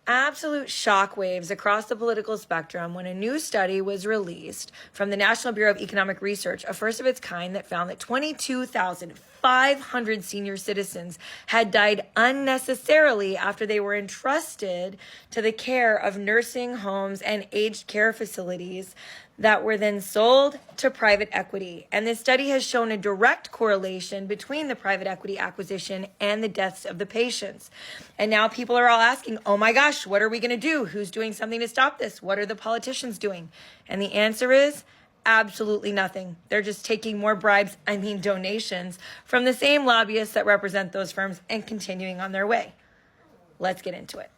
absolute shockwaves across the political spectrum when a new study was released from the National Bureau of Economic Research, a first of its kind, that found that 22,500 senior citizens had died unnecessarily after they were entrusted to the care of nursing homes and aged care facilities that were then sold to private equity. And this study has shown a direct correlation between the private equity acquisition and the deaths of the patients. And now people are all asking, oh my gosh, what are we going to do? Who's doing something to stop this? What are the politicians doing? And the answer is absolutely nothing. They're just taking more bribes, donations, from the same lobbyists that represent those firms and continuing on their way. Let's get into it.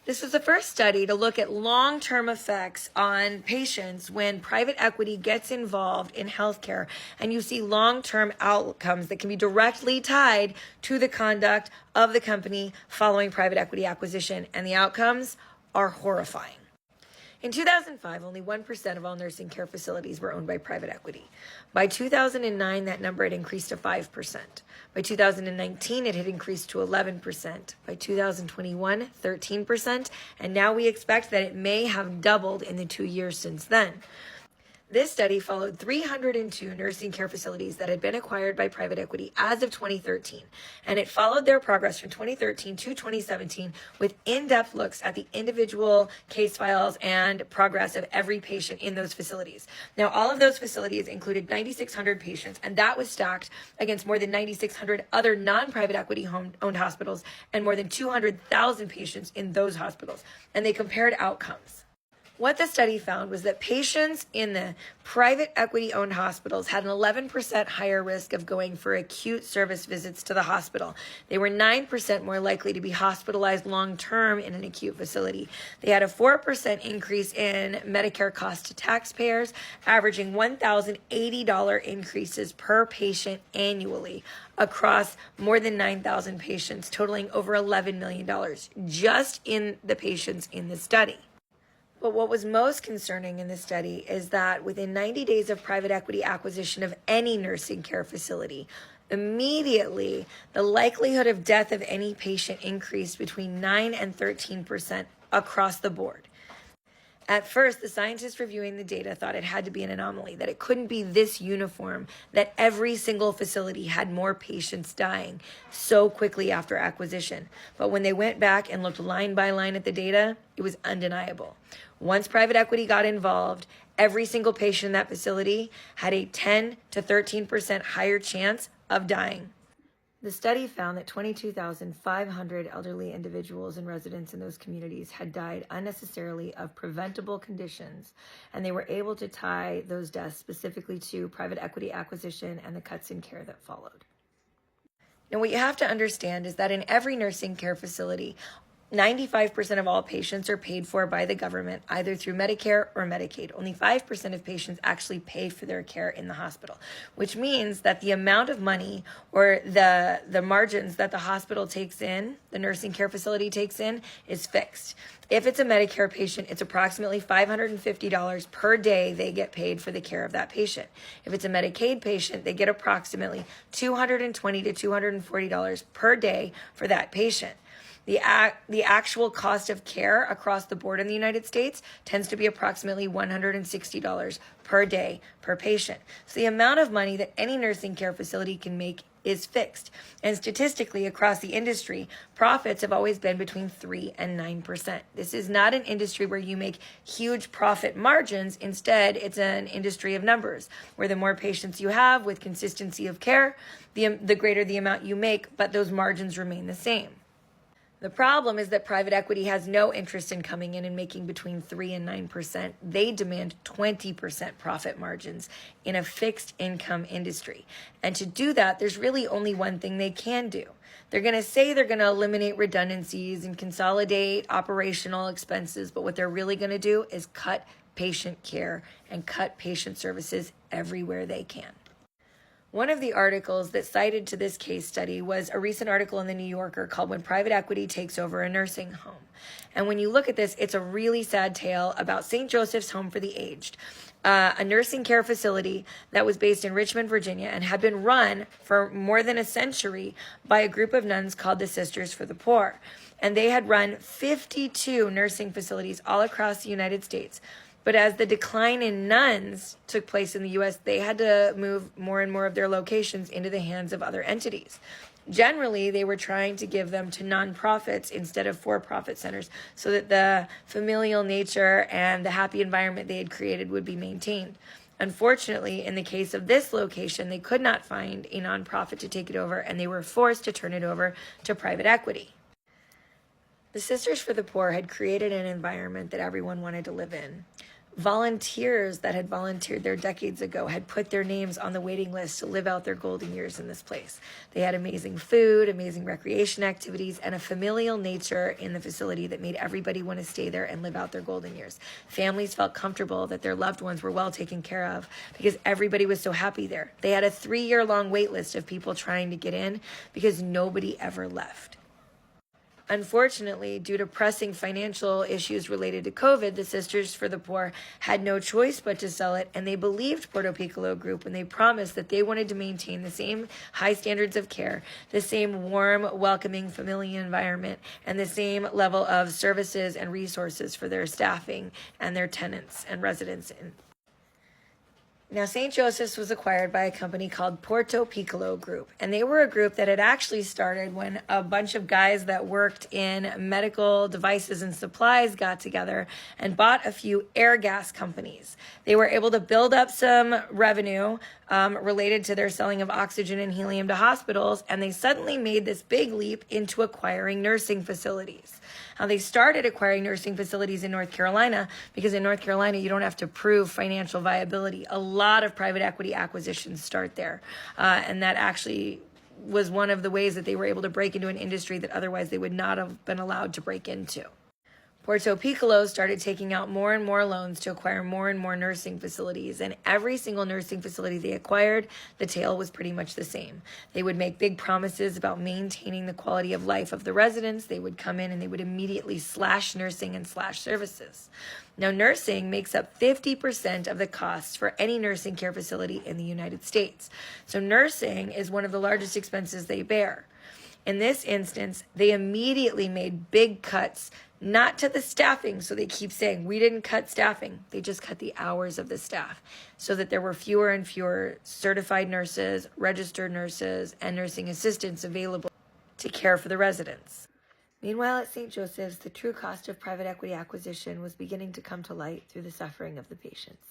This was the first study to look at long-term effects on patients when private equity gets involved in healthcare, and you see long-term outcomes that can be directly tied to the conduct of the company following private equity acquisition, and the outcomes are horrifying. In 2005, only 1% of all nursing care facilities were owned by private equity. By 2009, that number had increased to 5%. By 2019, it had increased to 11%. By 2021, 13%. And now we expect that it may have doubled in the 2 years since then. This study followed 302 nursing care facilities that had been acquired by private equity as of 2013, and it followed their progress from 2013 to 2017 with in-depth looks at the individual case files and progress of every patient in those facilities. Now, all of those facilities included 9,600 patients, and that was stacked against more than 9,600 other non-private equity owned hospitals and more than 200,000 patients in those hospitals, and they compared outcomes. What the study found was that patients in the private equity-owned hospitals had an 11% higher risk of going for acute service visits to the hospital. They were 9% more likely to be hospitalized long-term in an acute facility. They had a 4% increase in Medicare costs to taxpayers, averaging $1,080 increases per patient annually across more than 9,000 patients, totaling over $11 million just in the patients in the study. But what was most concerning in this study is that within 90 days of private equity acquisition of any nursing care facility, immediately the likelihood of death of any patient increased between 9 and 13% across the board. At first, the scientists reviewing the data thought it had to be an anomaly, that it couldn't be this uniform, that every single facility had more patients dying so quickly after acquisition. But when they went back and looked line by line at the data, it was undeniable. Once private equity got involved, every single patient in that facility had a 10 to 13% higher chance of dying. The study found that 22,500 elderly individuals and residents in those communities had died unnecessarily of preventable conditions, and they were able to tie those deaths specifically to private equity acquisition and the cuts in care that followed. Now, what you have to understand is that in every nursing care facility, 95% of all patients are paid for by the government, either through Medicare or Medicaid. Only 5% of patients actually pay for their care in the hospital, which means that the amount of money or the margins that the hospital takes in, the nursing care facility takes in, is fixed. If it's a Medicare patient, it's approximately $550 per day they get paid for the care of that patient. If it's a Medicaid patient, they get approximately $220 to $240 per day for that patient. The actual cost of care across the board in the United States tends to be approximately $160 per day per patient. So the amount of money that any nursing care facility can make is fixed. And statistically, across the industry, profits have always been between 3 and 9%. This is not an industry where you make huge profit margins. Instead, it's an industry of numbers, where the more patients you have with consistency of care, the greater the amount you make, but those margins remain the same. The problem is that private equity has no interest in coming in and making between 3 and 9%. They demand 20% profit margins in a fixed income industry. And to do that, there's really only one thing they can do. They're going to say they're going to eliminate redundancies and consolidate operational expenses, but what they're really going to do is cut patient care and cut patient services everywhere they can. One of the articles that cited to this case study was a recent article in the New Yorker called When Private Equity Takes Over a Nursing Home. And when you look at this, it's a really sad tale about St. Joseph's Home for the Aged, a nursing care facility that was based in Richmond, Virginia, and had been run for more than a century by a group of nuns called the Sisters for the Poor. And they had run 52 nursing facilities all across the United States. But as the decline in nuns took place in the U.S., they had to move more and more of their locations into the hands of other entities. Generally, they were trying to give them to nonprofits instead of for-profit centers so that the familial nature and the happy environment they had created would be maintained. Unfortunately, in the case of this location, they could not find a nonprofit to take it over, and they were forced to turn it over to private equity. The Sisters for the Poor had created an environment that everyone wanted to live in. Volunteers that had volunteered there decades ago had put their names on the waiting list to live out their golden years in this place. They had amazing food, amazing recreation activities, and a familial nature in the facility that made everybody want to stay there and live out their golden years. Families felt comfortable that their loved ones were well taken care of because everybody was so happy there. They had a 3-year-long wait list of people trying to get in because nobody ever left. Unfortunately, due to pressing financial issues related to COVID, the Sisters for the Poor had no choice but to sell it, and they believed Puerto Piccolo Group when they promised that they wanted to maintain the same high standards of care, the same warm, welcoming, familiar environment, and the same level of services and resources for their staffing and their tenants and residents. Now, St. Joseph's was acquired by a company called Puerto Piccolo Group, and they were a group that had actually started when a bunch of guys that worked in medical devices and supplies got together and bought a few air gas companies. They were able to build up some revenue related to their selling of oxygen and helium to hospitals, and they suddenly made this big leap into acquiring nursing facilities. Now, they started acquiring nursing facilities in North Carolina because in North Carolina, you don't have to prove financial viability. A lot of private equity acquisitions start there, and that actually was one of the ways that they were able to break into an industry that otherwise they would not have been allowed to break into. Puerto Piccolo started taking out more and more loans to acquire more and more nursing facilities, and every single nursing facility they acquired, the tale was pretty much the same. They would make big promises about maintaining the quality of life of the residents. They would come in and they would immediately slash nursing and slash services. Now, nursing makes up 50% of the costs for any nursing care facility in the United States. So nursing is one of the largest expenses they bear. In this instance, they immediately made big cuts, not to the staffing. So they keep saying, we didn't cut staffing. They just cut the hours of the staff so that there were fewer and fewer certified nurses, registered nurses, and nursing assistants available to care for the residents. Meanwhile, at St. Joseph's, the true cost of private equity acquisition was beginning to come to light through the suffering of the patients.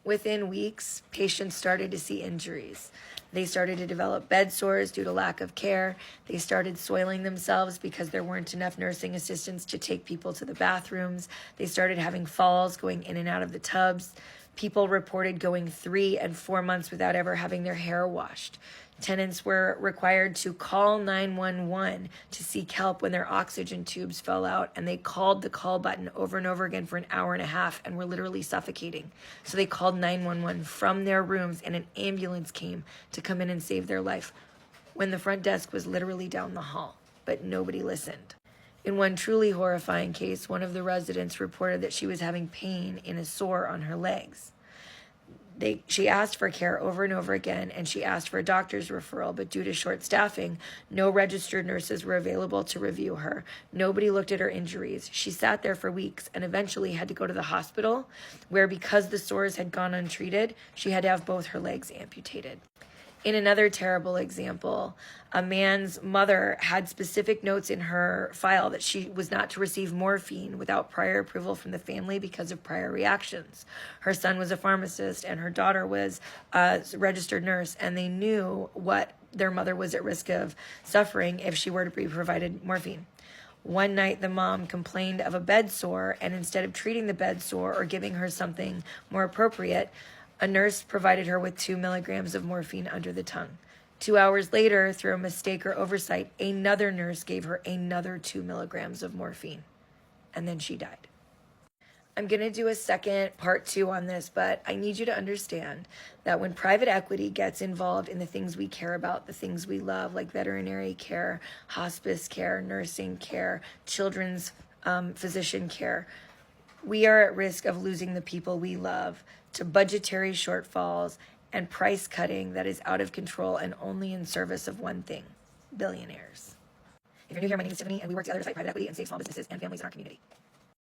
Within weeks, patients started to see injuries. They started to develop bed sores due to lack of care. They started soiling themselves because there weren't enough nursing assistants to take people to the bathrooms. They started having falls going in and out of the tubs. People reported going 3 and 4 months without ever having their hair washed. Tenants were required to call 911 to seek help when their oxygen tubes fell out, and they called the call button over and over again for an hour and a half and were literally suffocating. So they called 911 from their rooms, and an ambulance came to come in and save their life when the front desk was literally down the hall, but nobody listened. In one truly horrifying case, one of the residents reported that she was having pain in a sore on her legs. She asked for care over and over again, and she asked for a doctor's referral, but due to short staffing, no registered nurses were available to review her. Nobody looked at her injuries. She sat there for weeks and eventually had to go to the hospital, where because the sores had gone untreated, she had to have both her legs amputated. In another terrible example, a man's mother had specific notes in her file that she was not to receive morphine without prior approval from the family because of prior reactions. Her son was a pharmacist and her daughter was a registered nurse, and they knew what their mother was at risk of suffering if she were to be provided morphine. One night, the mom complained of a bed sore, and instead of treating the bed sore or giving her something more appropriate, a nurse provided her with 2 milligrams of morphine under the tongue. 2 hours later, through a mistake or oversight, another nurse gave her another 2 milligrams of morphine, and then she died. I'm going to do a second part 2 on this, but I need you to understand that when private equity gets involved in the things we care about, the things we love, like veterinary care, hospice care, nursing care, children's physician care, we are at risk of losing the people we love to budgetary shortfalls and price cutting that is out of control and only in service of one thing: billionaires. If you're new here, my name is Tiffany, and we work together to fight private equity and save small businesses and families in our community.